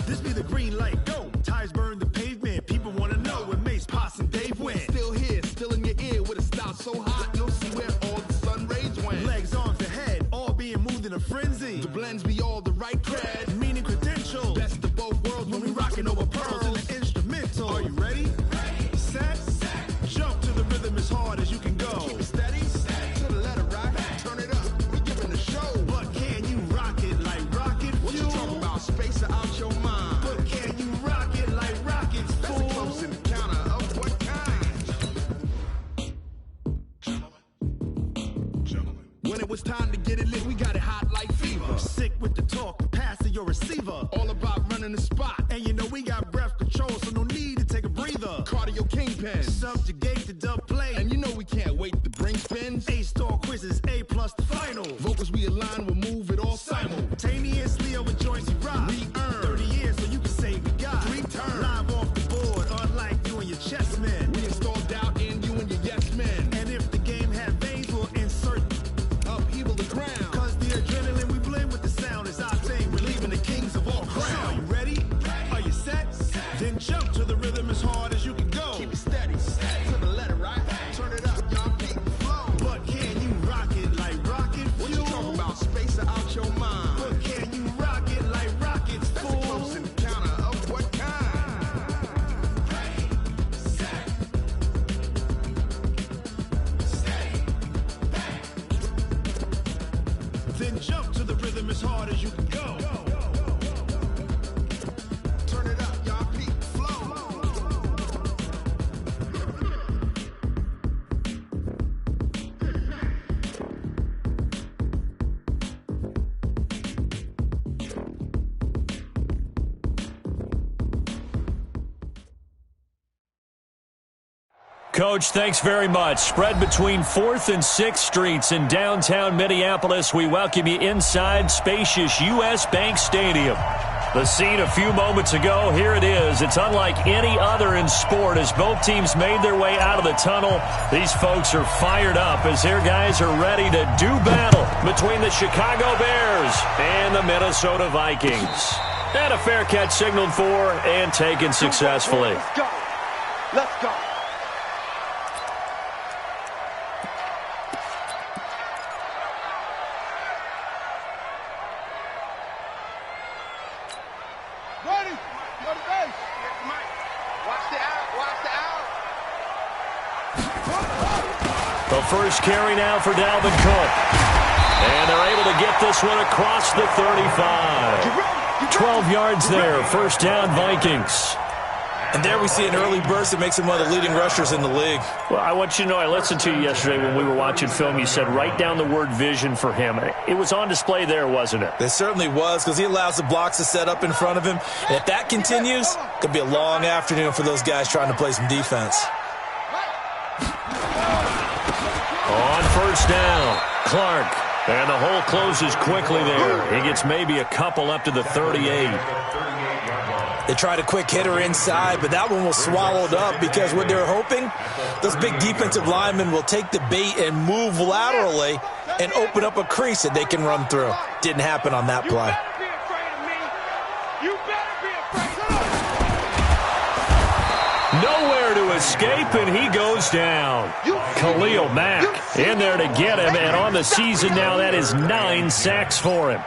This be the green light, go. Tires burn the pavement. People want to know where Mace, Pops, and Dave went. Still here, still in your ear with a style so hot, you'll see where all the sun rays went. Legs, arms, and head, all being moved in a frenzy. The blends be all the right cred. Meaning credentials. Best of both worlds When we rockin' over pearls in the instrumental. Are you ready? Set. Jump to the rhythm as hard as you can go. Keep it steady, to the letter right. Turn it up, we giving the show. But can you rock it like rocket fuel? What you talking about? Space or out your mind? But can you rock it like rockets, That's fool? a close encounter of what kind? Gentlemen. When it was time to get it lit, we got it hot like fever. Sick with the talk, pass to your receiver. All about running the spot. And you know we got breath control, so no need to take a breather. Cardio kingpin. Subjugate the dub play. And you know we can't wait to bring spins. A-star quizzes, A+ the final. Vocals we align, we'll move it all Simultaneously over joints we rock. We earn 30 years so you can say we got 3 turns. live off the board, unlike you and your chess men. We install doubt in you and your yes men. And if the game had veins, we'll insert Upheaval the crown. Cause the adrenaline we blend with the sound is our thing. We're leaving the kings of all crowns. So are you ready? Are you set? Then jump to the rhythm as hard as you can go. Keep it steady, to the letter right. Turn it up, y'all keep the flow. But can you rock it like rocket fuel? What you talking about? Space or out your mind? But can you rock it like rockets, That's a fool? close encounter of what kind? Then jump to the rhythm as hard as you can go. Turn it up, y'all keep the flow. Coach, thanks very much. Spread between 4th and 6th Streets in downtown Minneapolis. We welcome you inside spacious U.S. Bank Stadium. The scene a few moments ago, here it is. It's unlike any other in sport as both teams made their way out of the tunnel. These folks are fired up as their guys are ready to do battle between the Chicago Bears and the Minnesota Vikings. And a fair catch signaled for and taken successfully. Let's go. Let's go. Ready. Go to base. Watch the out. Watch the out. The first carry now for Dalvin Cook. And they're able to get this one across the 35. 12 yards there. First down, Vikings. And there we see an early burst that makes him one of the leading rushers in the league. Well, I want you to know, I listened to you yesterday when we were watching film. You said write down the word vision for him. It was on display there, wasn't it? It certainly was, because he allows the blocks to set up in front of him. And if that continues, it could be a long afternoon for those guys trying to play some defense. On first down, Clark. And the hole closes quickly there. He gets maybe a couple up to the 38. They tried a quick hitter inside, but that one was swallowed up because what they're hoping, those big defensive linemen will take the bait and move laterally and open up a crease that they can run through. Didn't happen on that play. Nowhere to escape, and he goes down. Khalil Mack in there to get him, and on the season now, that is 9 sacks for him.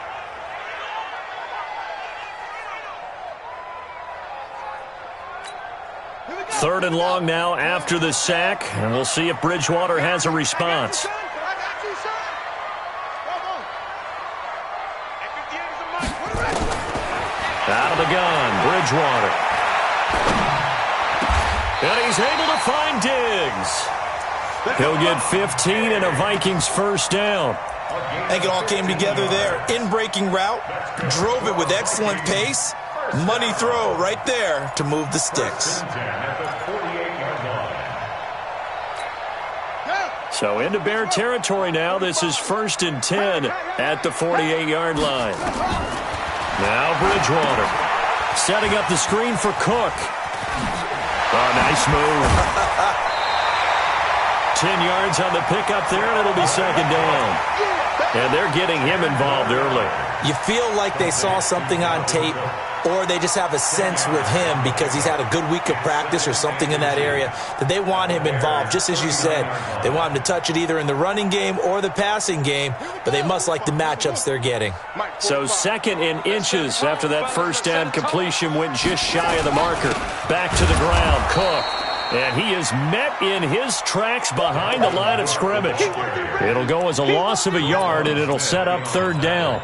Third and long now after the sack, and we'll see if Bridgewater has a response. Out of the gun, Bridgewater. And he's able to find Diggs. He'll get 15 and a Vikings first down. I think it all came together there. In-breaking route, drove it with excellent pace. Money throw right there to move the sticks. So into Bear territory now. This is 1st and 10 at the 48-yard line. Now Bridgewater setting up the screen for Cook. Oh, nice move. 10 yards on the pickup there, and it'll be second down. And they're getting him involved early. You feel like they saw something on tape or they just have a sense with him because he's had a good week of practice or something in that area that they want him involved. Just as you said, they want him to touch it either in the running game or the passing game, but they must like the matchups they're getting. So 2nd and inches after that first down completion went just shy of the marker. Back to the ground, Cook. And he is met in his tracks behind the line of scrimmage. It'll go as a loss of a yard, and it'll set up 3rd down.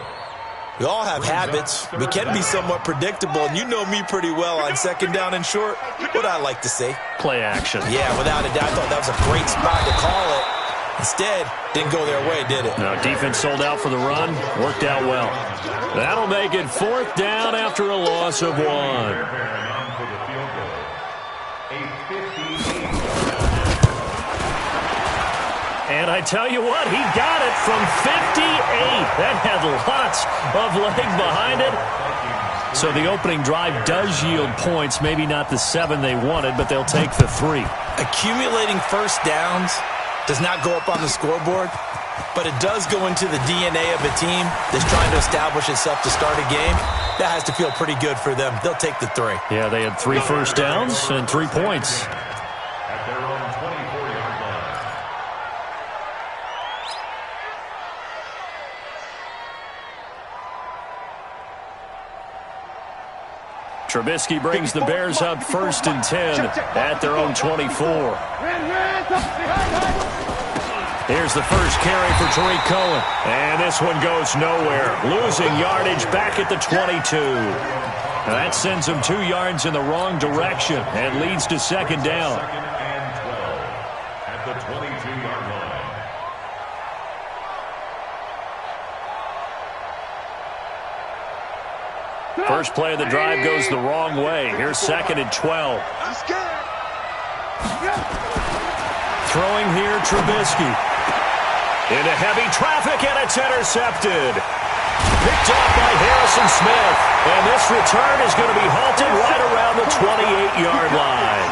We all have habits. We can be somewhat predictable, and you know me pretty well on 2nd down and short. What I like to say? Play action. Yeah, without a doubt. I thought that was a great spot to call it. Instead, didn't go their way, did it? No, defense sold out for the run. Worked out well. That'll make it 4th down after a loss of 1. And I tell you what, he got it from 58. That had lots of leg behind it. So the opening drive does yield points. Maybe not the 7 they wanted, but they'll take the 3. Accumulating first downs does not go up on the scoreboard, but it does go into the DNA of a team that's trying to establish itself to start a game. That has to feel pretty good for them. They'll take the 3. Yeah, they had 3 first downs and 3 points. Trubisky brings the Bears up 1st and 10 at their own 24. Here's the first carry for Tariq Cohen. And this one goes nowhere. Losing yardage back at the 22. Now that sends him 2 yards in the wrong direction and leads to 2nd down. At the 22-yard line. First play of the drive goes the wrong way. Here's 2nd and 12. Throwing here, Trubisky. Into heavy traffic, and it's intercepted. Picked off by Harrison Smith. And this return is going to be halted right around the 28-yard line.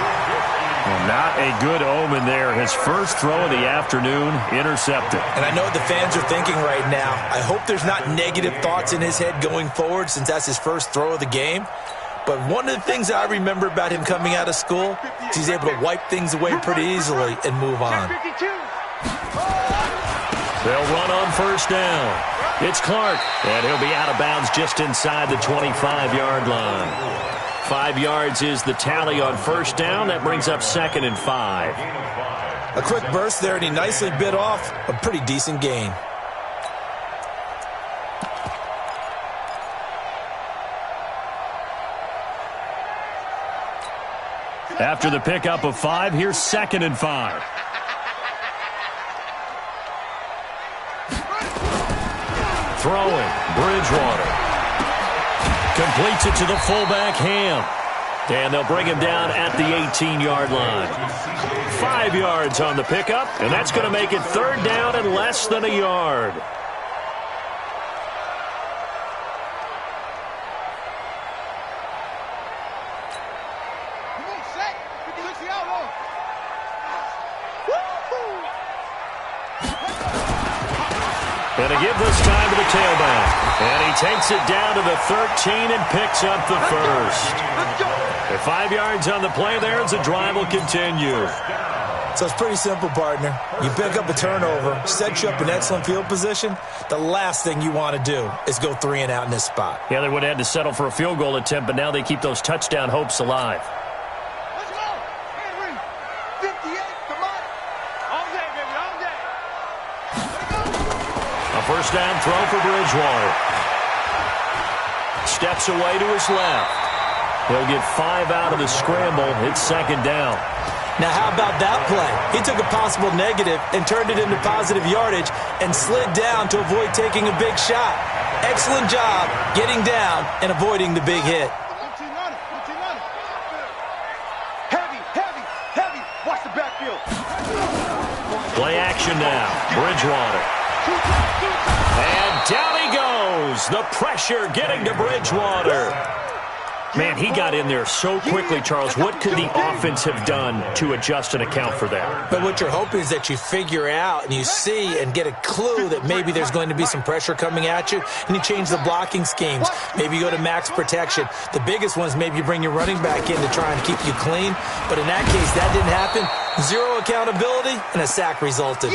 Well, not a good omen there. His first throw of the afternoon intercepted. And I know what the fans are thinking right now. I hope there's not negative thoughts in his head going forward since that's his first throw of the game. But one of the things I remember about him coming out of school is he's able to wipe things away pretty easily and move on. They'll run on first down. It's Clark, and he'll be out of bounds just inside the 25-yard line. 5 yards is the tally on first down. That brings up 2nd and 5. A quick burst there, and he nicely bit off a pretty decent gain. After the pickup of 5, here's 2nd and 5. Throwing, Bridgewater. Completes it to the fullback, Ham. And they'll bring him down at the 18-yard line. 5 yards on the pickup, and that's going to make it 3rd down and less than a yard. And to give this time to the tailback. And he takes it down to the 13 and picks up the first. And 5 yards on the play there as the drive will continue. So it's pretty simple, partner. You pick up a turnover, set you up in excellent field position. The last thing you want to do is go 3 and out in this spot. Yeah, they would have had to settle for a field goal attempt, but now they keep those touchdown hopes alive. Let's go. Henry. 58. Come on. All day, baby. All day. A first down throw for Bridgewater. Steps away to his left. He'll get 5 out of the scramble. It's 2nd down. Now, how about that play? He took a possible negative and turned it into positive yardage and slid down to avoid taking a big shot. Excellent job getting down and avoiding the big hit. Heavy. Watch the backfield. Play action now. Bridgewater. And down he goes. The pressure getting to Bridgewater. Man, he got in there so quickly, Charles. What could the offense have done to adjust and account for that? But what you're hoping is that you figure out and you see and get a clue that maybe there's going to be some pressure coming at you, and you change the blocking schemes. Maybe you go to max protection. The biggest one is maybe you bring your running back in to try and keep you clean. But in that case, that didn't happen. Zero accountability, and a sack resulted.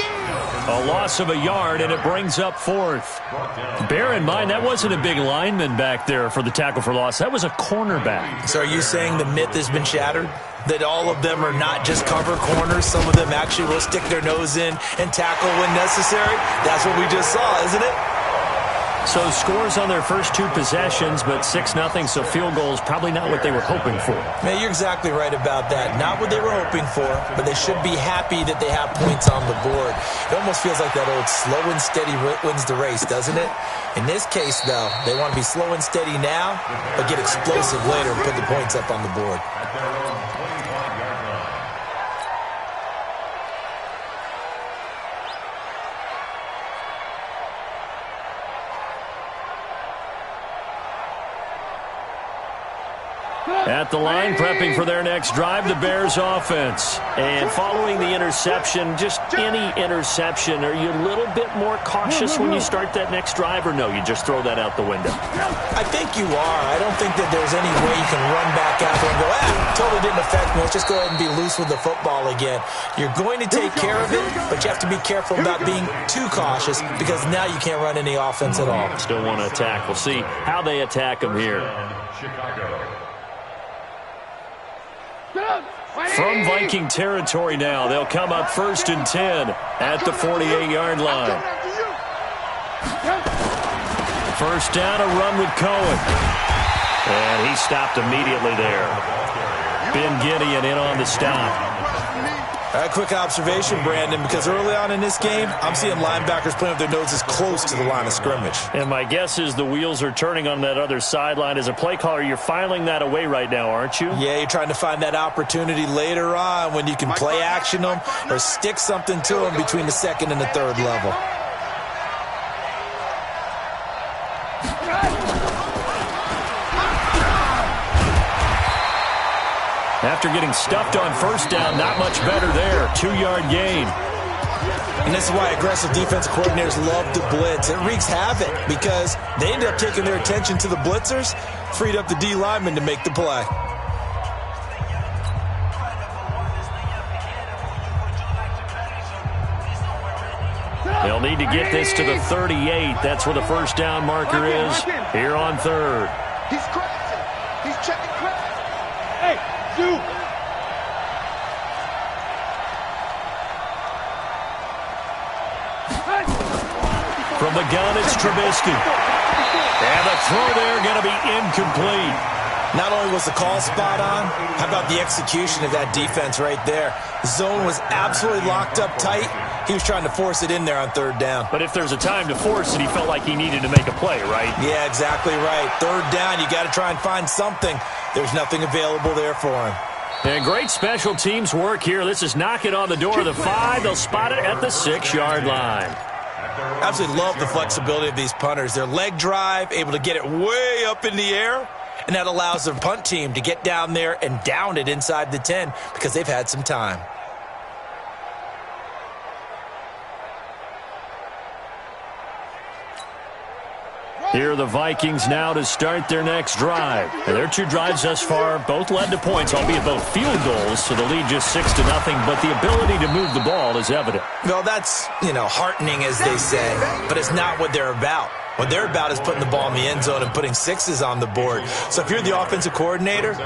A loss of a yard, and it brings up fourth. Bear in mind, that wasn't a big lineman back there for the tackle for loss. That was a cornerback. So are you saying the myth has been shattered? That all of them are not just cover corners? Some of them actually will stick their nose in and tackle when necessary? That's what we just saw, isn't it? So scores on their first two possessions, but 6-0, so field goal is probably not what they were hoping for. Man, you're exactly right about that. Not what they were hoping for, but they should be happy that they have points on the board. It almost feels like that old slow and steady wins the race, doesn't it? In this case, though, they want to be slow and steady now, but get explosive later and put the points up on the board. At the line, prepping for their next drive, the Bears offense. And following the interception, just any interception, are you a little bit more cautious when you start that next drive, or no, you just throw that out the window? I think you are. I don't think that there's any way you can run back out there and go, totally didn't affect me. Let's just go ahead and be loose with the football again. You're going to take care of it, but you have to be careful about being too cautious because now you can't run any offense at all. Still want to attack. We'll see how they attack them here. From Viking territory now, they'll come up 1st and 10 at the 48-yard line. First down, a run with Cohen. And he stopped immediately there. Ben Gideon in on the stop. A quick observation, Brandon, because early on in this game, I'm seeing linebackers playing with their noses close to the line of scrimmage. And my guess is the wheels are turning on that other sideline. As a play caller, you're filing that away right now, aren't you? Yeah, you're trying to find that opportunity later on when you can play action them or stick something to them between the second and the third level. After getting stuffed on first down, not much better there. 2-yard gain. And this is why aggressive defensive coordinators love to blitz. It wreaks havoc because they end up taking their attention to the blitzers, freed up the D lineman to make the play. They'll need to get this to the 38. That's where the first down marker is here on 3rd. He's crazy. He's checking crazy. Hey, you. From the gun, it's Trubisky. And the throw there going to be incomplete. Not only was the call spot on, how about the execution of that defense right there? The zone was absolutely locked up tight. He was trying to force it in there on 3rd down. But if there's a time to force it, he felt like he needed to make a play, right? Yeah, exactly right. 3rd down, you got to try and find something. There's nothing available there for him. And great special teams work here. This is knocking on the door of the 5. They'll spot it at the 6-yard line. Absolutely love the flexibility of these punters. Their leg drive, able to get it way up in the air, and that allows their punt team to get down there and down it inside the 10 because they've had some time. Here are the Vikings now to start their next drive. And their 2 drives thus far both led to points, albeit both field goals, so the lead just 6-0, but the ability to move the ball is evident. Well, that's, heartening, as they say, but it's not what they're about. What they're about is putting the ball in the end zone and putting 6s on the board. So if you're the offensive coordinator,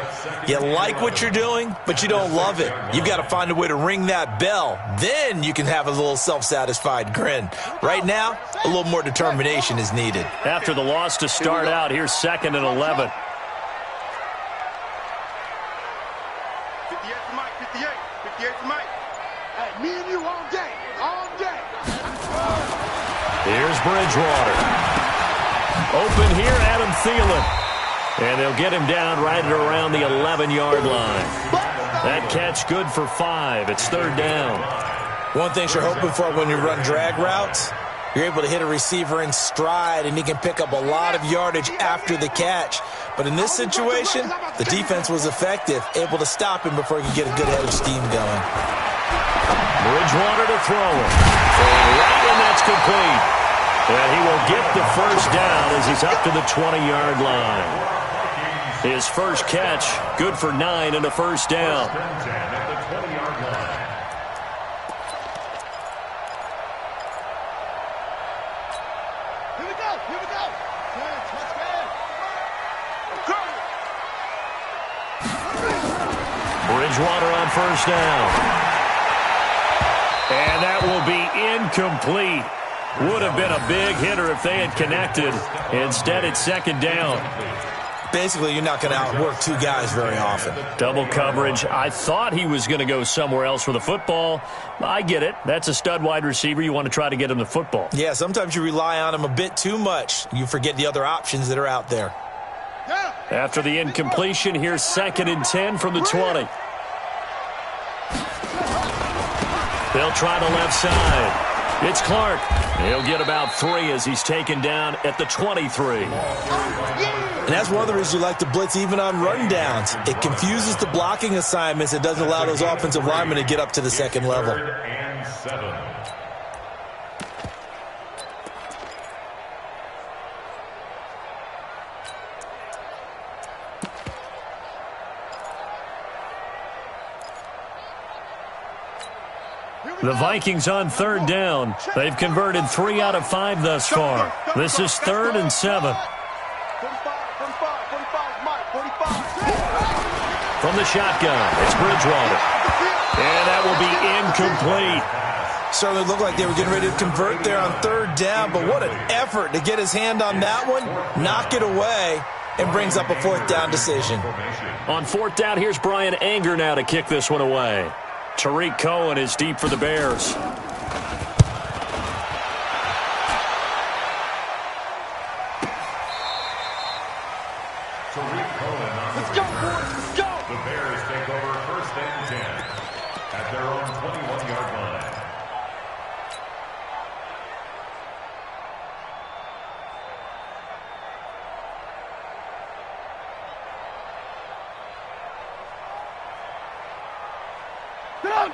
you like what you're doing, but you don't love it. You've got to find a way to ring that bell. Then you can have a little self-satisfied grin. Right now, a little more determination is needed. After the loss to start out, here's 2nd and 11. 58 to Mike, 58. 58 to Mike. Hey, me and you all day. All day. Here's Bridgewater. Open here, Adam Thielen. And they'll get him down right at around the 11-yard line. That catch good for 5. It's 3rd down. One thing you're hoping for when you run drag routes, you're able to hit a receiver in stride, and he can pick up a lot of yardage after the catch. But in this situation, the defense was effective, able to stop him before he could get a good head of steam going. Bridgewater to throw it. Right, and that's complete. And he will get the first down as he's up to the 20-yard line. His first catch, good for 9 and a first down. Bridgewater on first down. And that will be incomplete. Would have been a big hitter if they had connected. Instead, it's second down. Basically, you're not going to outwork two guys very often. Double coverage. I thought he was going to go somewhere else with the football. I get it. That's a stud wide receiver. You want to try to get him the football. Yeah, sometimes you rely on him a bit too much. You forget the other options that are out there. After the incompletion, here's 2nd and 10 from the 20. They'll try the left side. It's Clark. He'll get about 3 as he's taken down at the 23. And that's one of the reasons you like to blitz even on rundowns. It confuses the blocking assignments. It doesn't allow those offensive linemen to get up to the second level. The Vikings on 3rd down. They've converted 3 out of 5 thus far. This is 3rd and 7. From the shotgun, it's Bridgewater. And that will be incomplete. Certainly looked like they were getting ready to convert there on 3rd down, but what an effort to get his hand on that one, knock it away, and brings up a 4th down decision. On 4th down, here's Brian Anger now to kick this one away. Tariq Cohen is deep for the Bears. Let's go, boys. Let's go. The Bears take over 1st and 10 at their own 21-yard line.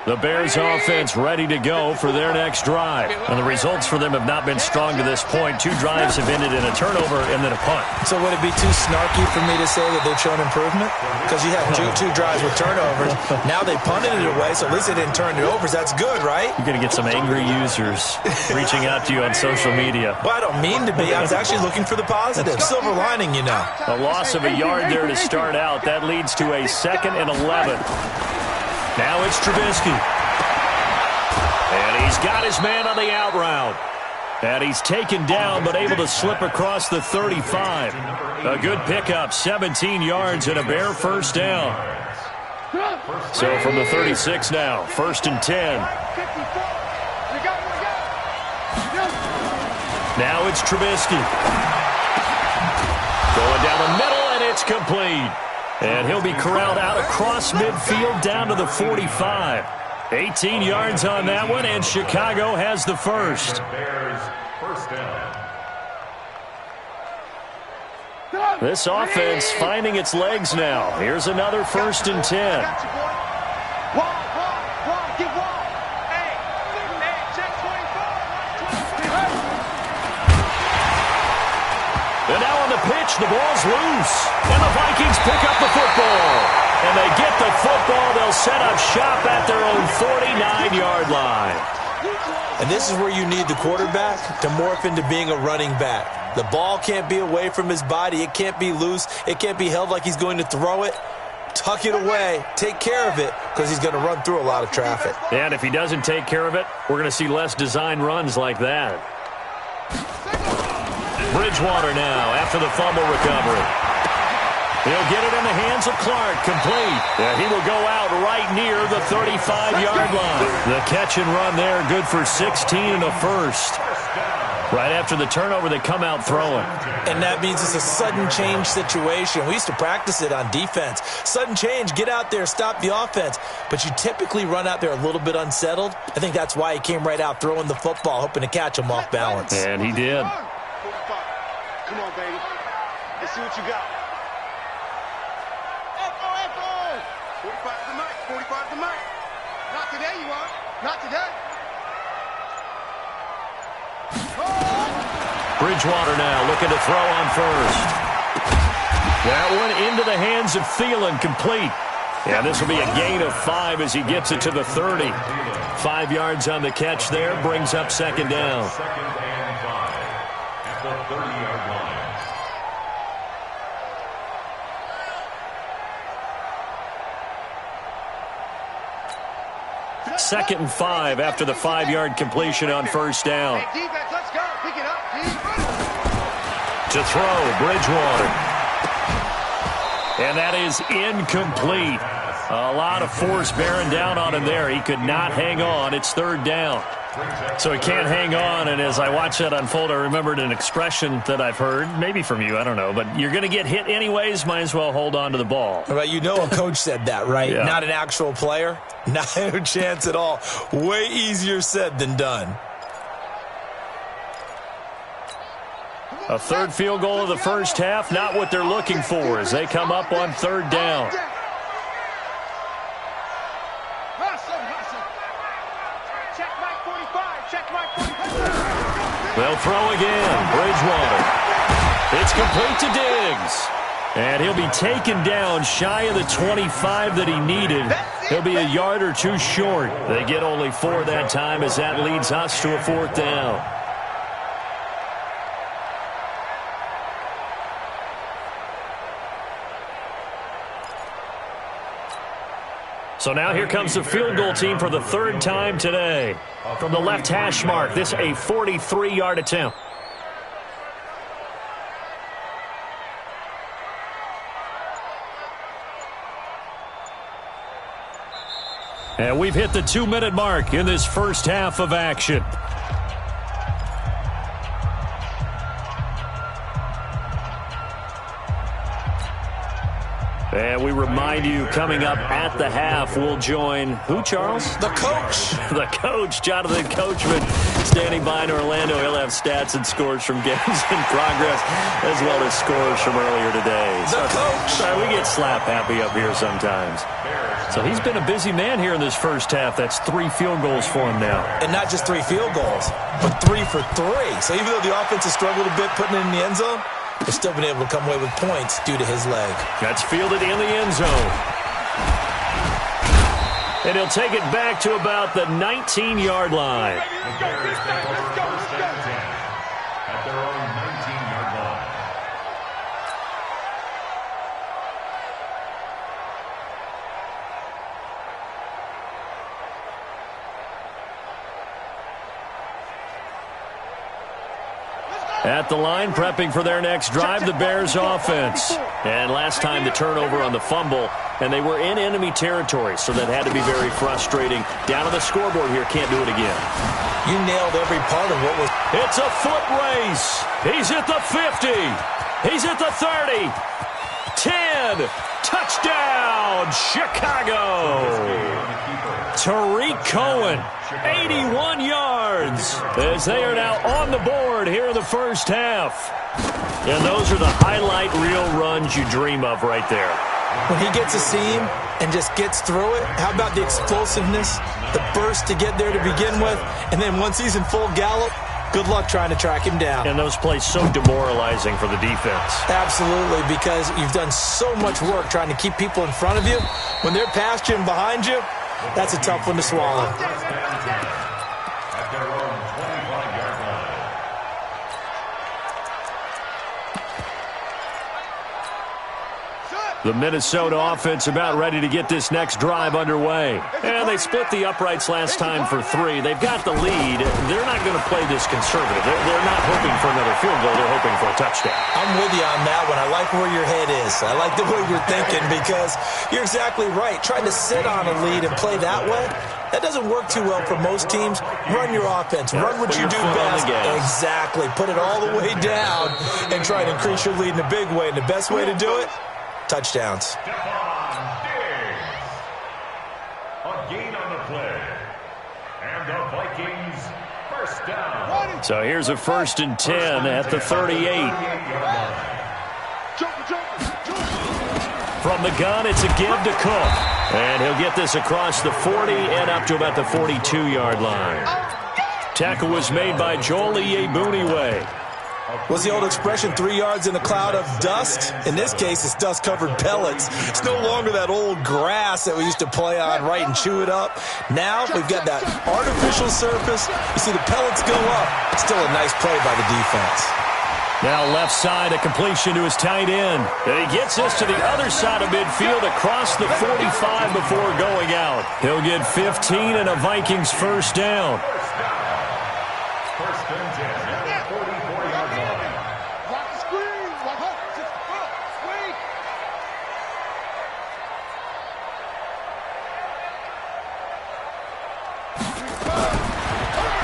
The Bears offense ready to go for their next drive. And the results for them have not been strong to this point. 2 drives have ended in a turnover and then a punt. So would it be too snarky for me to say that they've shown improvement? Because you had two drives with turnovers. Now they punted it away, so at least they didn't turn it over. That's good, right? You're going to get some angry users reaching out to you on social media. Well, I don't mean to be. I was actually looking for the positive. Silver lining, you know. A loss of a yard there to start out. That leads to a 2nd and 11. Now it's Trubisky. And he's got his man on the out route. And he's taken down but able to slip across the 35. A good pickup, 17 yards and a Bear first down. So from the 36 now, 1st and 10. Now it's Trubisky. Going down the middle, and it's complete. And he'll be corralled out across midfield down to the 45. 18 yards on that one, and Chicago has the first. This offense finding its legs now. Here's another 1st and 10. And now on the pitch, the ball's loose. And the Vikings pick up the football. And they get the football. They'll set up shop at their own 49-yard line. And this is where you need the quarterback to morph into being a running back. The ball can't be away from his body. It can't be loose. It can't be held like he's going to throw it. Tuck it away. Take care of it because he's going to run through a lot of traffic. And if he doesn't take care of it, we're going to see less design runs like that. Bridgewater now after the fumble recovery. He'll get it in the hands of Clark, complete. And he will go out right near the 35-yard line. The catch and run there, good for 16 and a first. Right after the turnover, they come out throwing. And that means it's a sudden change situation. We used to practice it on defense. Sudden change, get out there, stop the offense. But you typically run out there a little bit unsettled. I think that's why he came right out throwing the football, hoping to catch him off balance. And he did. Come on, baby. Let's see what you got. 45 to Mike. Not today, you are. Not today. Bridgewater now looking to throw on first. That one into the hands of Thielen, complete. And this will be a gain of 5 as he gets it to the 30. 5 yards on the catch there, brings up second down. Second and 5 at the 30-yard line. Second and 5 after the 5-yard completion on first down. Hey, defense, let's go. Pick it up. To throw, Bridgewater. And that is incomplete. A lot of force bearing down on him there. He could not hang on. It's third down. So he can't hang on, and as I watch that unfold, I remembered an expression that I've heard, maybe from you, I don't know, but you're going to get hit anyways, might as well hold on to the ball. Well, you know a coach said that, right? Yeah. Not an actual player. Not a chance at all. Way easier said than done. A third field goal of the first half, not what they're looking for as they come up on third down. They'll throw again. Bridgewater. It's complete to Diggs. And he'll be taken down shy of the 25 that he needed. He'll be a yard or two short. They get only 4 that time as that leads us to a fourth down. So now here comes the field goal team for the third time today. From the left hash mark, this a 43-yard attempt. And we've hit the 2-minute mark in this first half of action. And we remind you, coming up at the half, we'll join who, Charles? The coach. The coach, Jonathan Coachman, standing by in Orlando. He'll have stats and scores from games in progress, as well as scores from earlier today. The coach. Sorry, we get slap happy up here sometimes. So he's been a busy man here in this first half. That's 3 field goals for him now. And not just 3 field goals, but 3 for 3. So even though the offense has struggled a bit putting it in the end zone, they've still been able to come away with points due to his leg. That's fielded in the end zone. And he'll take it back to about the 19-yard line. The Bears take over first and 10 at their own 19-yard line. At the line, prepping for their next drive, the Bears offense. And last time the turnover on the fumble, and they were in enemy territory, so that had to be very frustrating. Down on the scoreboard here, can't do it again. You nailed every part of what was... It's a foot race. He's at the 50. He's at the 30. 10. Touchdown, Chicago. Tariq Cohen, 81 yards, as they are now on the board here in the first half. And those are the highlight reel runs you dream of right there. When he gets a seam and just gets through it, how about the explosiveness, the burst to get there to begin with, and then once he's in full gallop, good luck trying to track him down. And those plays so demoralizing for the defense. Absolutely, because you've done so much work trying to keep people in front of you. When they're past you and behind you, that's a tough one to swallow. At their own 25-yard line. The Minnesota offense about ready to get this next drive underway. And they split the uprights last time for 3. They've got the lead. They're not going to play this conservative. They're not hoping for another field goal. They're hoping for a touchdown. I'm with you on that one. I like where your head is. I like the way you're thinking because you're exactly right. Trying to sit on a lead and play that way, that doesn't work too well for most teams. Run your offense. Run what you do best. Exactly. Put it all the way down and try to increase your lead in a big way. And the best way to do it, touchdowns. A gain on the play. And the Vikings first down. So here's a 1st and 10 at the 38. From the gun, it's a give to Cook. And he'll get this across the 40 and up to about the 42-yard line. Tackle was made by Joel Iyiegbuniwe. What's the old expression, 3 yards in a cloud of dust? In this case, it's dust-covered pellets. It's no longer that old grass that we used to play on, right, and chew it up. Now we've got that artificial surface. You see the pellets go up. Still a nice play by the defense. Now left side, a completion to his tight end. And he gets this to the other side of midfield across the 45 before going out. He'll get 15 and a Vikings first down. First and 10 at the 44-yard line. Rock the screen. Rock up. Screen.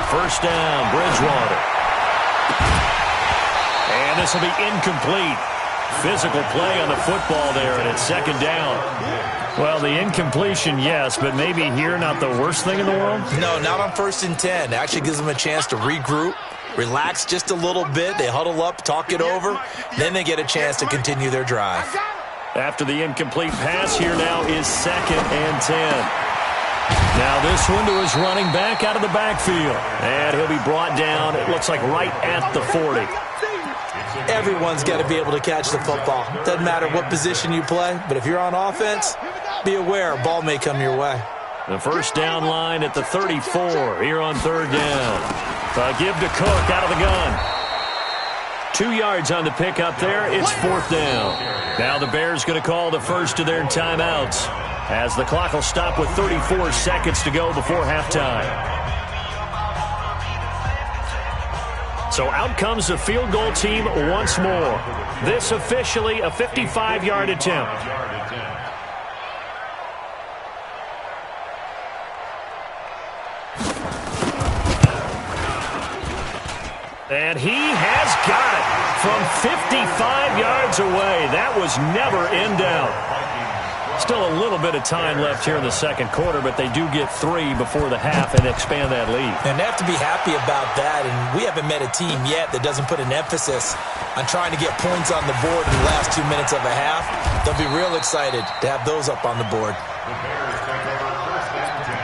First down, Bridgewater. And this will be incomplete. Physical play on the football there, and it's second down. Well, the incompletion, yes, but maybe here not the worst thing in the world? No, not on 1st and 10. It actually gives them a chance to regroup, relax just a little bit. They huddle up, talk it over. Then they get a chance to continue their drive. After the incomplete pass, here now is 2nd and 10. Now this one to his running back out of the backfield. And he'll be brought down, it looks like right at the 40. Everyone's got to be able to catch the football. Doesn't matter what position you play, but if you're on offense, be aware a ball may come your way. The first down line at the 34 here on 3rd down. Give to Cook out of the gun. 2 yards on the pickup there. It's 4th down. Now the Bears going to call the first of their timeouts as the clock will stop with 34 seconds to go before halftime. So out comes the field goal team once more. This officially a 55-yard attempt. And he has got it from 55 yards away. That was never in doubt. Still a little bit of time left here in the second quarter, but they do get 3 before the half and expand that lead. And they have to be happy about that, and we haven't met a team yet that doesn't put an emphasis on trying to get points on the board in the last 2 minutes of a half. They'll be real excited to have those up on the board. The Bears take over 1st and 10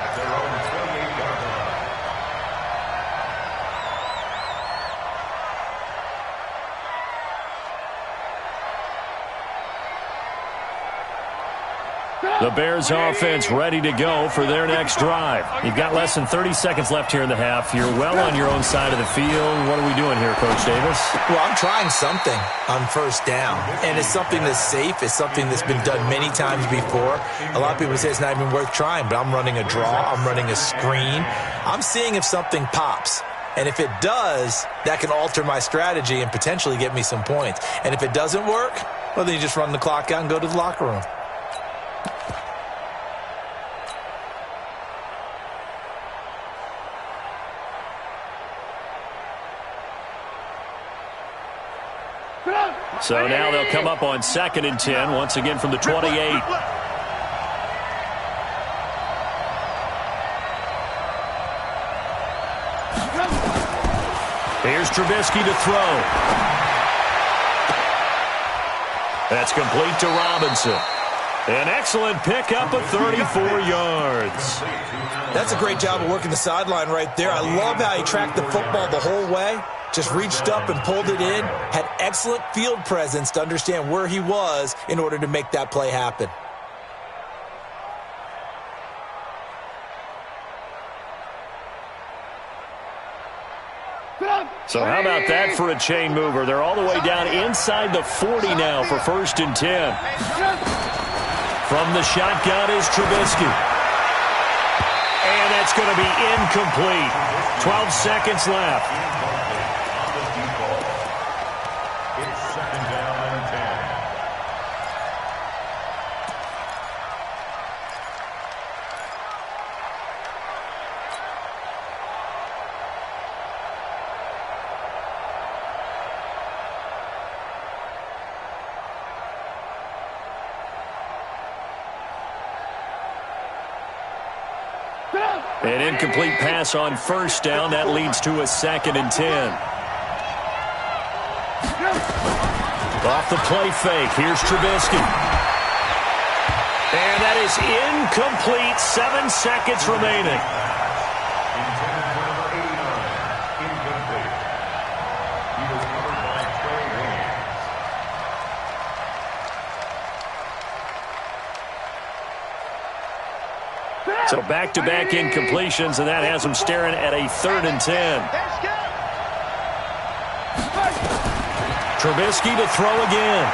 at their own 28-yard line. The Bears offense ready to go for their next drive. You've got less than 30 seconds left here in the half. You're well on your own side of the field. What are we doing here, Coach Davis? Well, I'm trying something on 1st down, and it's something that's safe. It's something that's been done many times before. A lot of people say it's not even worth trying, but I'm running a draw. I'm running a screen. I'm seeing if something pops. And if it does, that can alter my strategy and potentially get me some points. And if it doesn't work, well, then you just run the clock out and go to the locker room. So now they'll come up on 2nd and 10, once again from the 28. Here's Trubisky to throw. That's complete to Robinson. An excellent pickup of 34 yards. That's a great job of working the sideline right there. I love how he tracked the football the whole way. Just reached up and pulled it in. Had excellent field presence to understand where he was in order to make that play happen. So how about that for a chain mover? They're all the way down inside the 40 now for 1st and 10. From the shotgun is Trubisky. And that's going to be incomplete. 12 seconds left. It's 2nd down and 10. An incomplete pass on 1st down. That leads to a 2nd and 10. Off the play fake. Here's Trubisky. And that is incomplete. 7 seconds remaining. Intended for number 89. Incomplete. He was covered by Trey Waynes. So back-to-back incompletions, and that has them staring at a 3rd and 10. Trubisky to throw again.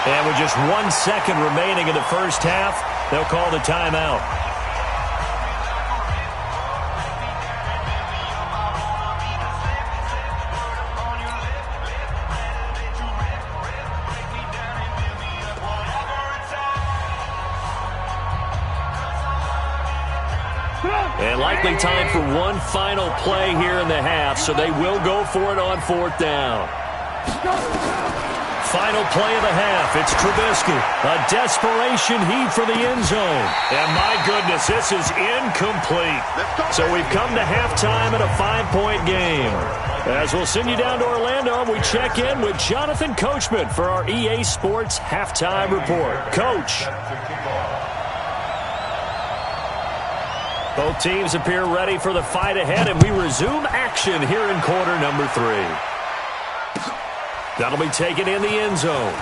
And with just 1 second remaining in the first half, they'll call the timeout. And likely time for one final play here in the half, so they will go for it on 4th down. Final play of the half. It's Trubisky. A desperation heave for the end zone. And my goodness, this is incomplete. So we've come to halftime at a 5-point game. As we'll send you down to Orlando, we check in with Jonathan Coachman for our EA Sports Halftime Report. Coach. Both teams appear ready for the fight ahead, and we resume action here in quarter number 3. That'll be taken in the end zone.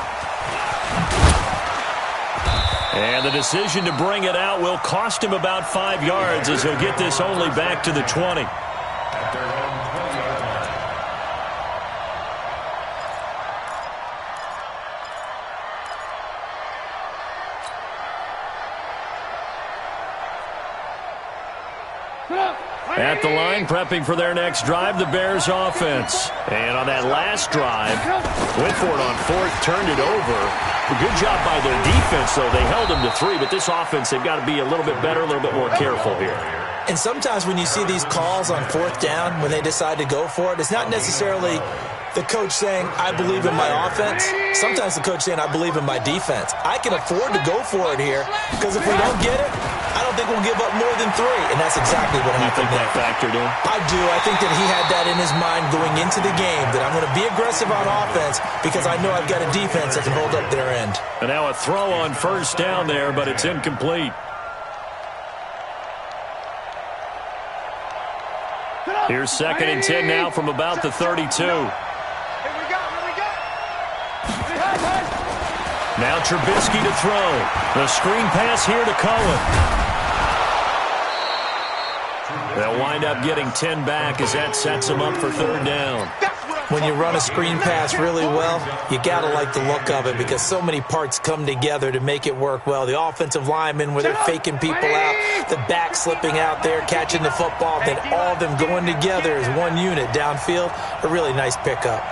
And the decision to bring it out will cost him about 5 yards as he'll get this only back to the 20. At their own 20-yard line. At the line, prepping for their next drive, the Bears offense. And on that last drive, went for it on 4th, turned it over. A good job by their defense, though. They held them to 3, but this offense, they've got to be a little bit better, a little bit more careful here. And sometimes when you see these calls on 4th down, when they decide to go for it, it's not necessarily the coach saying, I believe in my offense. Sometimes the coach saying, I believe in my defense. I can afford to go for it here, because if we don't get it, I don't think we'll give up more than 3. And that's exactly what happened. You think that factored in? I do. I think that he had that in his mind going into the game, that I'm going to be aggressive on offense because I know I've got a defense that can hold up their end. And now a throw on 1st down there, but it's incomplete. Here's 2nd and 10 now from about the 32. Now Trubisky to throw. The screen pass here to Cohen. They'll wind up getting 10 back as that sets them up for 3rd down. When you run a screen pass really well, you got to like the look of it because so many parts come together to make it work well. The offensive linemen where they're faking people out, the back slipping out there, catching the football, then all of them going together as one unit downfield. A really nice pickup.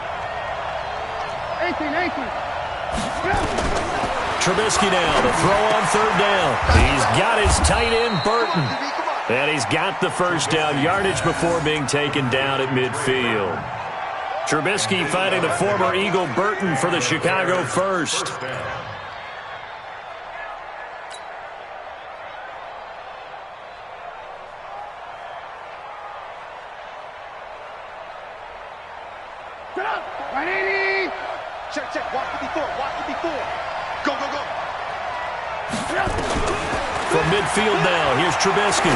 Trubisky now to throw on 3rd down. He's got his tight end, Burton. And he's got the 1st down yardage before being taken down at midfield. Trubisky finding the former Eagle Burton for the Chicago 1st. Check. Watch 54. Go. From midfield now, here's Trubisky.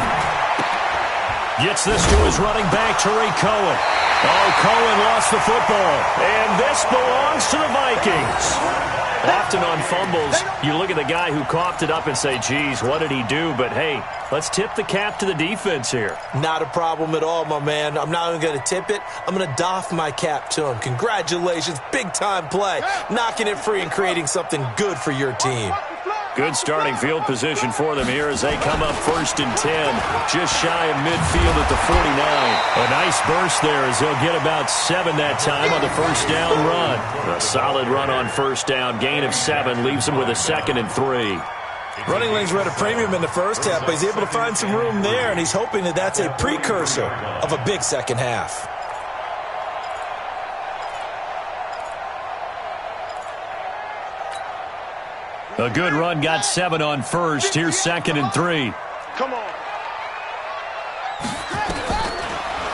Gets this to his running back, Tariq Cohen. Oh, Cohen lost the football. And this belongs to the Vikings. Often on fumbles, you look at the guy who coughed it up and say, geez, what did he do? But, hey, let's tip the cap to the defense here. Not a problem at all, my man. I'm not even going to tip it. I'm going to doff my cap to him. Congratulations. Big-time play. Knocking it free and creating something good for your team. Good starting field position for them here as they come up 1st and 10, just shy of midfield at the 49. A nice burst there as they'll get about 7 that time on the 1st down run. A solid run on 1st down, gain of 7, leaves them with a 2nd and 3. Running lanes were at a premium in the first half, but he's able to find some room there, and he's hoping that that's a precursor of a big second half. A good run, got 7 on 1st. Here's 2nd and 3. Come on.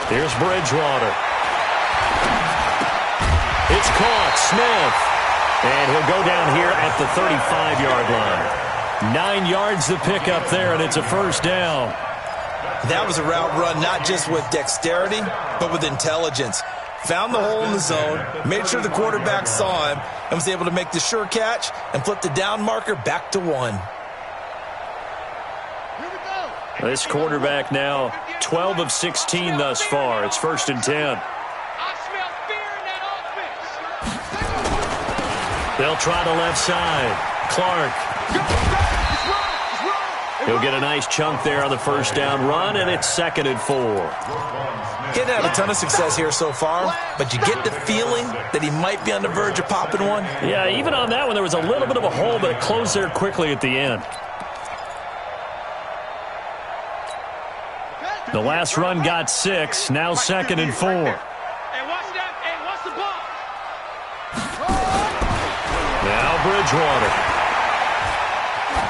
Here's Bridgewater. It's caught. Smith. And he'll go down here at the 35-yard line. 9 yards to pick up there, and it's a first down. That was a route run not just with dexterity, but with intelligence. Found the hole in the zone, made sure the quarterback saw him, and was able to make the sure catch and flip the down marker back to 1. This quarterback now 12 of 16 thus far. It's 1st and 10. They'll try the left side. Clark. He'll get a nice chunk there on the first down run, and it's 2nd and 4. He hadn't had a ton of success here so far, but you get the feeling that he might be on the verge of popping one. Yeah, even on that one, there was a little bit of a hole, but it closed there quickly at the end. The last run got 6, now 2nd and 4. Now Bridgewater.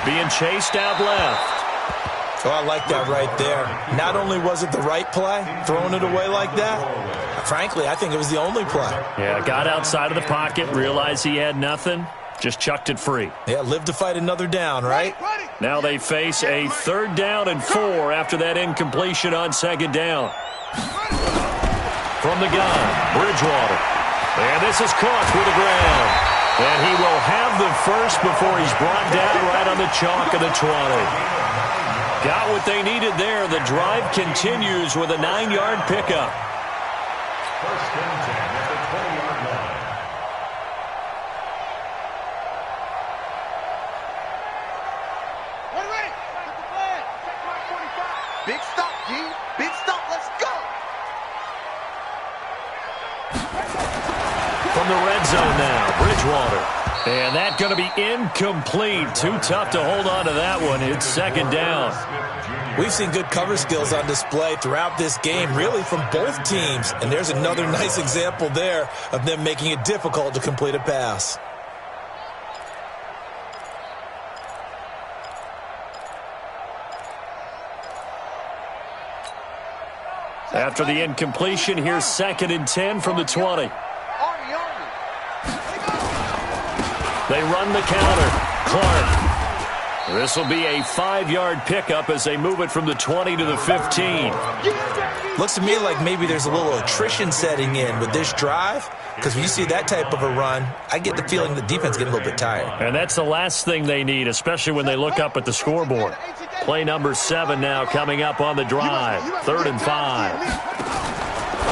Being chased out left. Oh, I like that right there. Not only was it the right play, throwing it away like that, frankly, I think it was the only play. Yeah, got outside of the pocket, realized he had nothing, just chucked it free. Yeah, live to fight another down, right? Now they face a 3rd down and 4 after that incompletion on 2nd down. From the gun, Bridgewater. And this is caught through the ground. And he will have the first before he's brought down right on the chalk of the 20. Got what they needed there. The drive continues with a 9-yard pickup. 1st and 10 at the 20-yard line. Big stop, G. Big stop. Let's go. From the red zone now, Bridgewater. And that's going to be incomplete. Too tough to hold on to that one. It's 2nd down. We've seen good cover skills on display throughout this game, really from both teams. And there's another nice example there of them making it difficult to complete a pass. After the incompletion, here's 2nd and 10 from the 20. They run the counter. Clark. This will be a 5-yard pickup as they move it from the 20 to the 15. Looks to me like maybe there's a little attrition setting in with this drive, because when you see that type of a run, I get the feeling the defense getting a little bit tired. And that's the last thing they need, especially when they look up at the scoreboard. Play number 7 now coming up on the drive. 3rd and 5.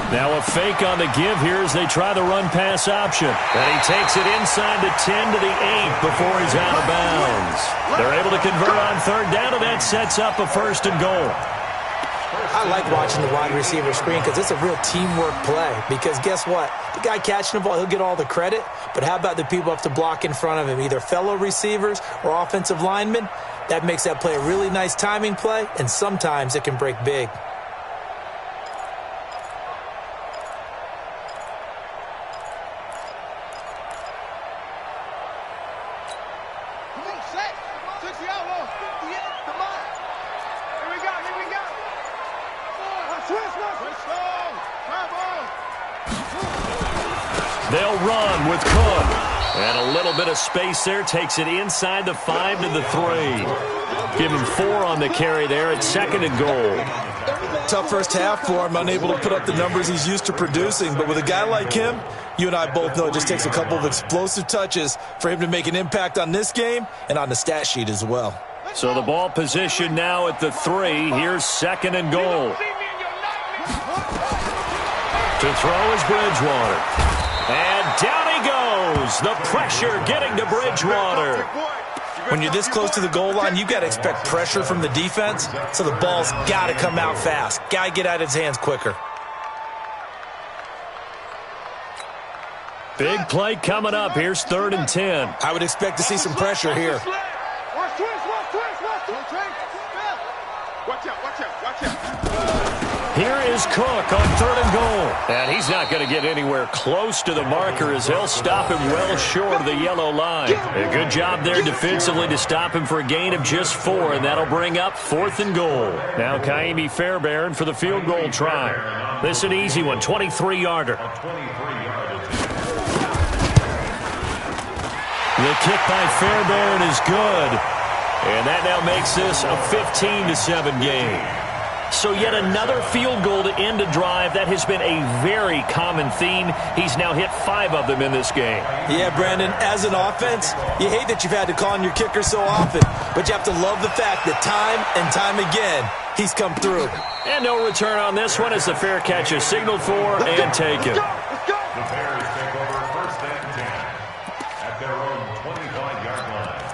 Now a fake on the give here as they try the run-pass option. And he takes it inside the 10 to the 8 before he's out of bounds. They're able to convert on 3rd down, and that sets up a 1st and goal. I like watching the wide receiver screen because it's a real teamwork play. Because guess what? The guy catching the ball, he'll get all the credit. But how about the people have to block in front of him, either fellow receivers or offensive linemen? That makes that play a really nice timing play, and sometimes it can break big. They'll run with Cook. And a little bit of space there. Takes it inside the 5 to the 3. Give him 4 on the carry there. It's 2nd and goal. Tough first half for him. Unable to put up the numbers he's used to producing. But with a guy like him, you and I both know it just takes a couple of explosive touches for him to make an impact on this game and on the stat sheet as well. So the ball position now at the 3. Here's 2nd and goal. To throw is Bridgewater. And down he goes. The pressure getting to Bridgewater. When you're this close to the goal line, you've got to expect pressure from the defense, so the ball's got to come out fast. Got to get out of his hands quicker. Big play coming up. Here's 3rd and 10. I would expect to see some pressure here. Here is Cook on 3rd and goal. And he's not going to get anywhere close to the marker as they'll stop him well short of the yellow line. A good job there defensively to stop him for a gain of just 4, and that'll bring up 4th and goal. Now Kaimi Fairbairn for the field goal try. This is an easy one, 23-yarder. The kick by Fairbairn is good. And that now makes this a 15-7 game. So yet another field goal to end a drive. That has been a very common theme. He's now hit 5 of them in this game. Yeah, Brandon, as an offense, you hate that you've had to call on your kicker so often, but you have to love the fact that time and time again, he's come through. And no return on this one as the fair catch is signaled for and taken. The Bears take over 1st and 10 at their own 25-yard line.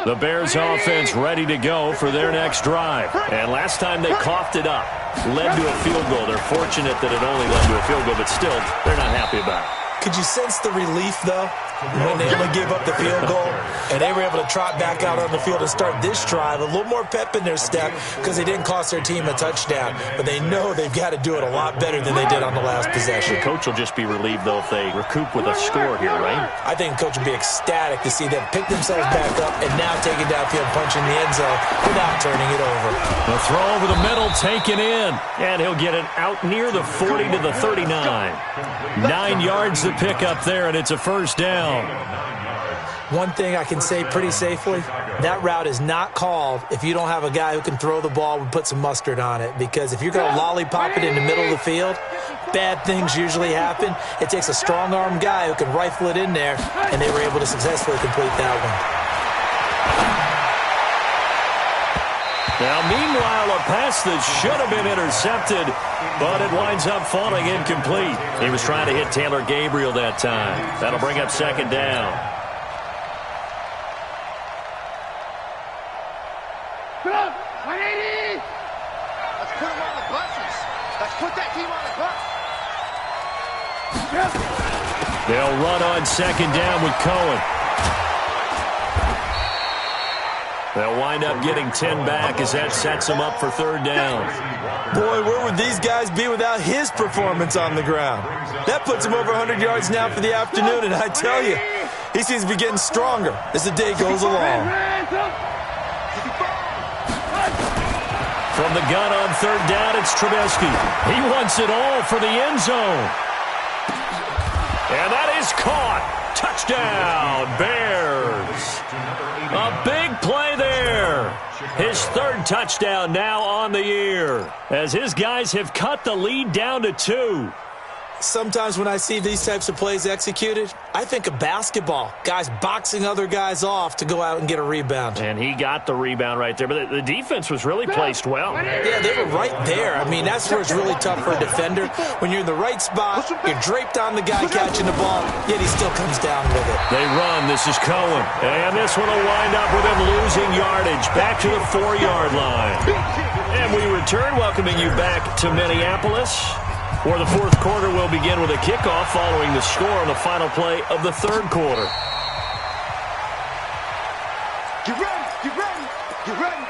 The Bears offense ready to go for their next drive. And last time they coughed it up, led to a field goal. They're fortunate that it only led to a field goal, but still, they're not happy about it. Could you sense the relief, though, when they only gave up the field goal and they were able to trot back out on the field and start this drive? A little more pep in their step because they didn't cost their team a touchdown, but they know they've got to do it a lot better than they did on the last possession. The coach will just be relieved, though, if they recoup with a score here, right? I think the coach will be ecstatic to see them pick themselves back up and now take it downfield, punch in the end zone without turning it over. The throw over the middle taken in, and he'll get it out near the 40 to the 39. 9 yards to pick up there, and it's a first down. One thing I can say pretty safely, that route is not called if you don't have a guy who can throw the ball and put some mustard on it. Because if you're going to lollipop it in the middle of the field, bad things usually happen. It takes a strong-arm guy who can rifle it in there, and they were able to successfully complete that one. Now, meanwhile, a pass that should have been intercepted, but it winds up falling incomplete. He was trying to hit Taylor Gabriel that time. That'll bring up second down. Put up, 180! Let's put him on the buses. Let's put that team on the bus. They'll run on second down with Cohen. They'll wind up getting 10 back as that sets them up for third down. Boy, where would these guys be without his performance on the ground? That puts him over 100 yards now for the afternoon, and I tell you, he seems to be getting stronger as the day goes along. From the gun on third down, it's Trubisky. He wants it all for the end zone. And that is caught. Touchdown, Bears. A big play there. His third touchdown now on the year as his guys have cut the lead down to 2. Sometimes when I see these types of plays executed, I think of basketball. Guys boxing other guys off to go out and get a rebound. And he got the rebound right there, but the defense was really placed well. Yeah, they were right there. I mean, that's where it's really tough for a defender. When you're in the right spot, you're draped on the guy catching the ball, yet he still comes down with it. They run. This is Cohen. And this one will wind up with him losing yardage back to the 4-yard line. And we return, welcoming you back to Minneapolis, where the fourth quarter will begin with a kickoff following the score on the final play of the third quarter. Get ready, get ready, get ready.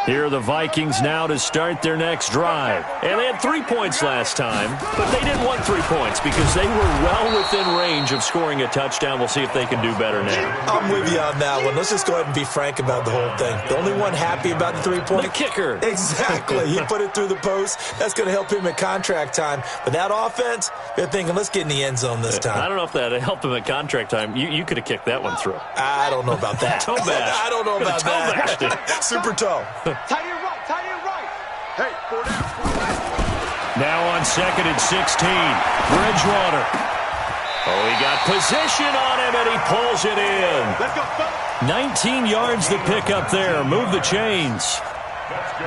Here are the Vikings now to start their next drive. And they had 3 points last time, but they didn't want 3 points because they were well within range of scoring a touchdown. We'll see if they can do better now. I'm with you on that one. Let's just go ahead and be frank about the whole thing. The only one happy about the 3-point? The kicker. Exactly. He put it through the post. That's going to help him at contract time. But that offense, they're thinking, let's get in the end zone this time. I don't know if that helped him at contract time. You could have kicked that one through. I don't know about that. Toe bash. I don't know about Toe bashed it. that. Super toe. Tight end right, tight end right. Hey, 4 down, 4 down. Now on second and 16, Bridgewater. Oh, he got position on him, and he pulls it in. Let's go, fellas. 19 yards to pick up there. Move the chains.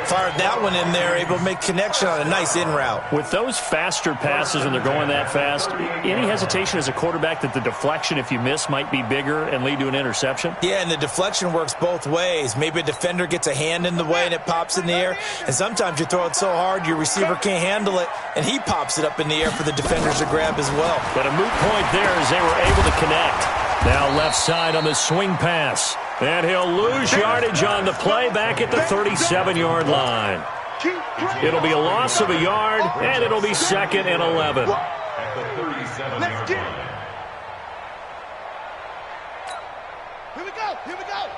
Fired that one in there, able to make connection on a nice in route. With those faster passes and they're going that fast, any hesitation as a quarterback that the deflection, if you miss, might be bigger and lead to an interception? Yeah, and the deflection works both ways. Maybe a defender gets a hand in the way and it pops in the air, and sometimes you throw it so hard your receiver can't handle it, and he pops it up in the air for the defenders to grab as well. But a moot point there as they were able to connect. Now left side on the swing pass. And he'll lose yardage on the play back at the 37-yard line. It'll be a loss of a yard, and it'll be 2nd and 11. At the 37-yard line. Here we go. Here we go.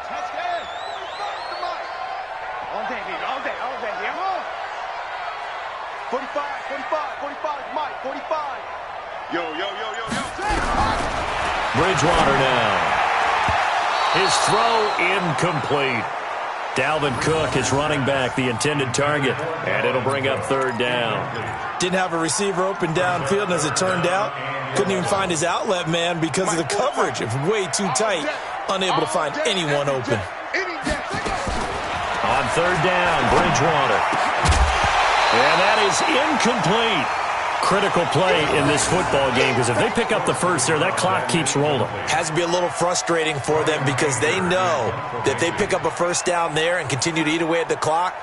Touchdown. All day, baby. All day. All day. Come on. 45, 45, 45, Mike. 45. Yo. Bridgewater now. His throw incomplete. Dalvin Cook is running back, the intended target, and it'll bring up 3rd down. Didn't have a receiver open downfield, and as it turned out, couldn't even find his outlet man because of the coverage. It was way too tight, unable to find anyone open. On 3rd down, Bridgewater. And that is incomplete. Critical play in this football game because if they pick up the first there, that clock keeps rolling. Has to be a little frustrating for them because they know that if they pick up a first down there and continue to eat away at the clock,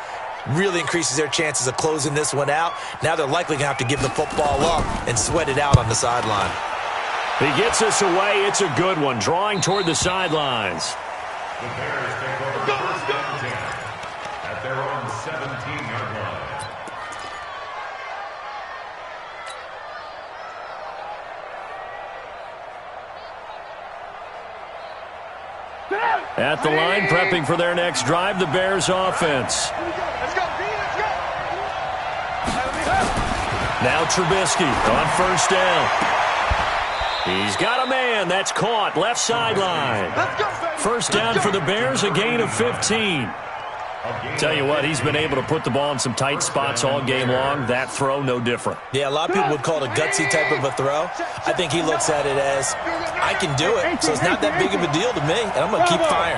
really increases their chances of closing this one out. Now they're likely going to have to give the football up and sweat it out on the sideline. He gets us away. It's a good one, drawing toward the sidelines. The Bears take over first and 10 at their own 17-yard line. At the line, prepping for their next drive, the Bears offense. Let's go, B. Let's go. Now Trubisky on 1st down. He's got a man. That's caught. Left sideline. Let's go, baby. 1st down for the Bears, a gain of 15. Tell you what, he's been able to put the ball in some tight spots all game long. That throw, no different. Yeah, a lot of people would call it a gutsy type of a throw. I think he looks at it as, I can do it, so it's not that big of a deal to me, and I'm going to keep firing.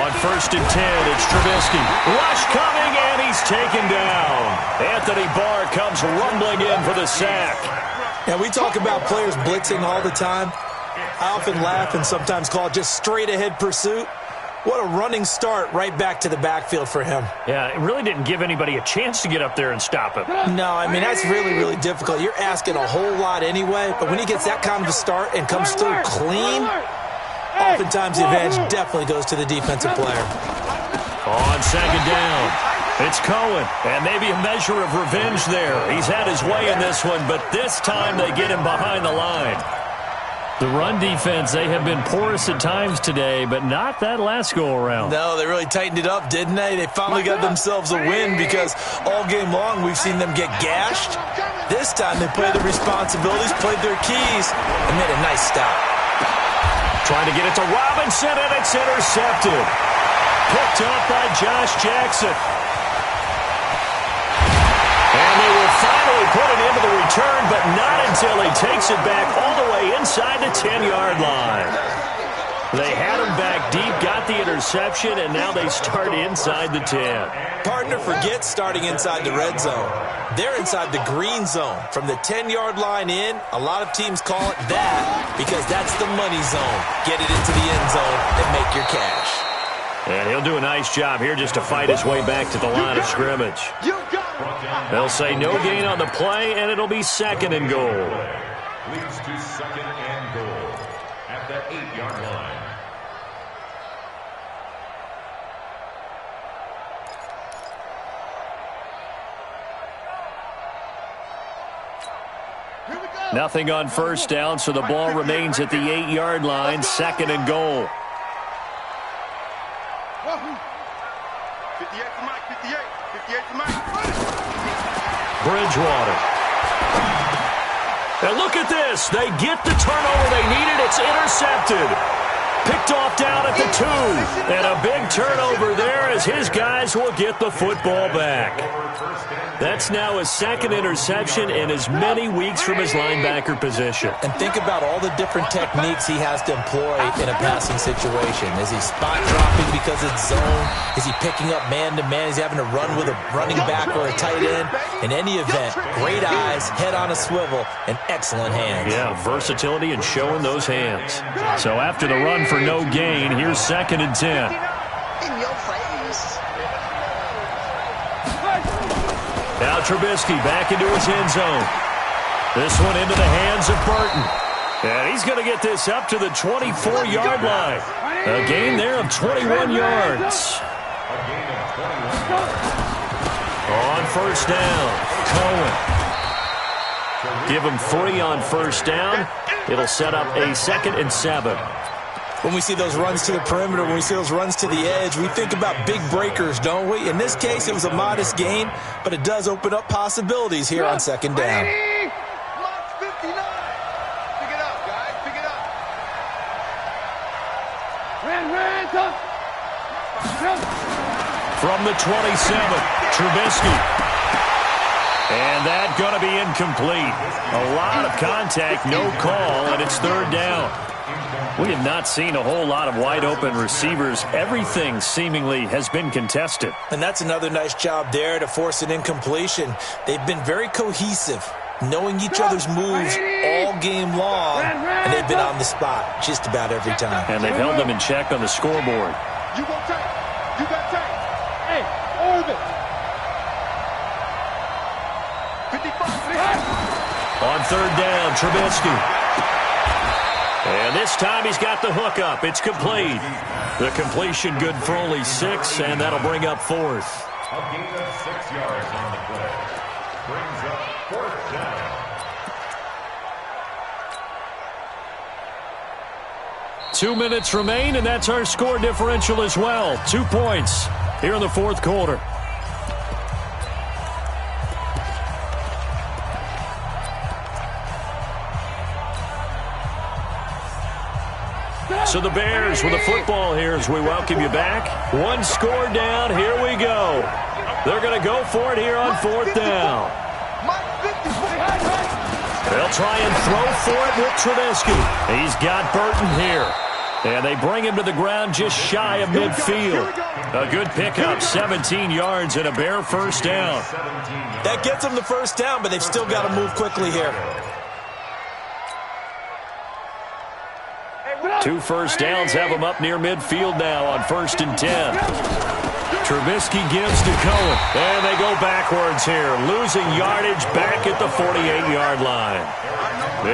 On 1st and 10, it's Trubisky. Rush coming, and he's taken down. Anthony Barr comes rumbling in for the sack. Now, we talk about players blitzing all the time. I often laugh and sometimes call it just straight-ahead pursuit. What a running start right back to the backfield for him. Yeah, it really didn't give anybody a chance to get up there and stop him. No, I mean, that's really, really difficult. You're asking a whole lot anyway, but when he gets that kind of a start and comes through clean, oftentimes the advantage definitely goes to the defensive player. On 2nd down, it's Cohen, and maybe a measure of revenge there. He's had his way in this one, but this time they get him behind the line. The run defense, they have been porous at times today, but not that last go-around. No, they really tightened it up, didn't they? They finally got themselves a win because all game long we've seen them get gashed. This time they played their responsibilities, played their keys, and made a nice stop. Trying to get it to Robinson, and it's intercepted. Picked up by Josh Jackson. And they will finally put it into the return, but not until he takes it back all the way inside the 10-yard line. They had him back deep, got the interception, and now they start inside the 10. Partner forgets starting inside the red zone. They're inside the green zone. From the 10-yard line in, a lot of teams call it that because that's the money zone. Get it into the end zone and make your cash. And he'll do a nice job here just to fight his way back to the line of scrimmage. They'll say no gain on the play, and it'll be 2nd and goal. Leads to 2nd and goal at the 8-yard line. Nothing on 1st down, so the ball remains at the 8-yard line, 2nd and goal. 58 for Mike, 58. 58 for Mike. Bridgewater. And look at this. They get the turnover they needed. It's intercepted. Picked off down at the 2. And a big turnover there as his guys will get the football back. That's now his 2nd interception in as many weeks from his linebacker position. And think about all the different techniques he has to employ in a passing situation. Is he spot dropping because it's zone? Is he picking up man-to-man? Is he having to run with a running back or a tight end? In any event, great eyes, head on a swivel, and excellent hands. Yeah, versatility and showing those hands. So after the run for no gain, here's 2nd and 10. In your face. Now Trubisky back into his end zone. This one into the hands of Burton. And he's going to get this up to the 24-yard line. A gain there of 21 yards. On first down, Cohen. Give him 3 on first down. It'll set up a 2nd and 7. When we see those runs to the perimeter, when we see those runs to the edge, we think about big breakers, don't we? In this case, it was a modest gain, but it does open up possibilities here on 2nd down. Mark 59. Pick it up, guys. Pick it up. From the 27, Trubisky. And that's going to be incomplete. A lot of contact, no call, and it's 3rd down. We have not seen a whole lot of wide-open receivers. Everything seemingly has been contested. And that's another nice job there to force an incompletion. They've been very cohesive, knowing each other's moves all game long, and they've been on the spot just about every time. And they've held them in check on the scoreboard. You go tight. You got tight. Hey, orbit. 55. On 3rd down, Trubisky. And this time he's got the hook up. It's complete. The completion good for only 6, and that'll bring up 4th. A gain of 6 yards on the play. Brings up 4th down. 2 minutes remain, and that's our score differential as well. 2 points here in the 4th quarter. So the Bears with the football here as we welcome you back. 1 score down. Here we go. They're going to go for it here on 4th down. They'll try and throw for it with Trubisky. He's got Burton here. And they bring him to the ground just shy of midfield. A good pickup, 17 yards and a Bear first down. That gets them the first down, but they've still got to move quickly here. 2 first downs have them up near midfield now on 1st and 10. Trubisky gives to Cohen, and they go backwards here, losing yardage back at the 48-yard line.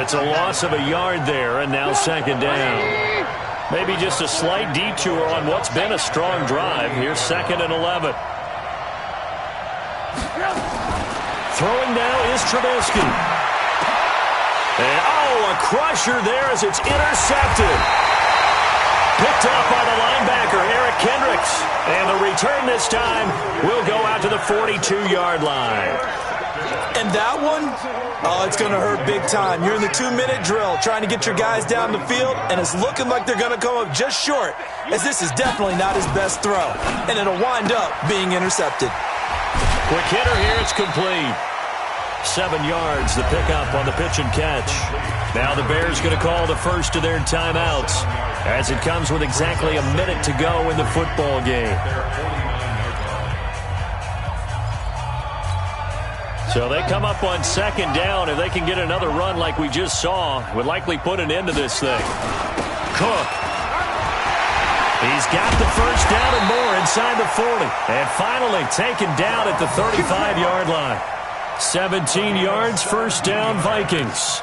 It's a loss of a yard there, and now 2nd down. Maybe just a slight detour on what's been a strong drive. Here's 2nd and 11. Throwing now is Trubisky. And, a crusher there as it's intercepted. Picked up by the linebacker, Eric Kendricks. And the return this time will go out to the 42-yard line. And that one, it's going to hurt big time. You're in the 2-minute drill trying to get your guys down the field, and it's looking like they're going to come up just short, as this is definitely not his best throw. And it'll wind up being intercepted. Quick hitter here, it's complete. 7 yards, the pickup on the pitch and catch. Now the Bears going to call the first of their timeouts as it comes with exactly a minute to go in the football game. So they come up on 2nd down. If they can get another run like we just saw, would likely put an end to this thing. Cook. He's got the first down and more inside the 40. And finally taken down at the 35-yard line. 17 yards, first down, Vikings.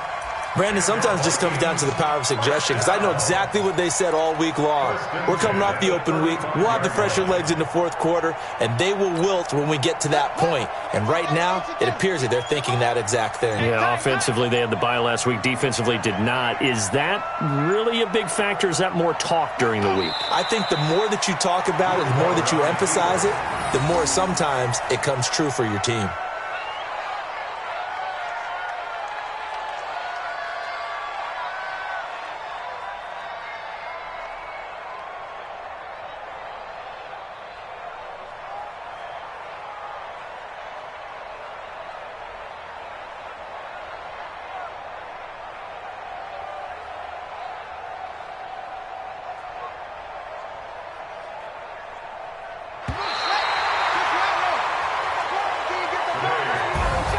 Brandon, sometimes it just comes down to the power of suggestion, because I know exactly what they said all week long. We're coming off the open week. We'll have the fresher legs in the 4th quarter, and they will wilt when we get to that point. And right now, it appears that they're thinking that exact thing. Yeah, offensively, they had the bye last week. Defensively, did not. Is that really a big factor? Is that more talk during the week? I think the more that you talk about it, the more that you emphasize it, the more sometimes it comes true for your team.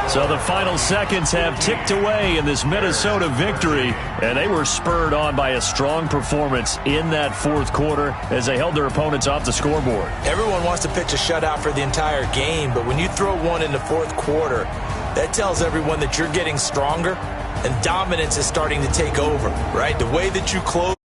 So the final seconds have ticked away in this Minnesota victory, and they were spurred on by a strong performance in that 4th quarter as they held their opponents off the scoreboard. Everyone wants to pitch a shutout for the entire game, but when you throw one in the 4th quarter, that tells everyone that you're getting stronger, and dominance is starting to take over, right? The way that you close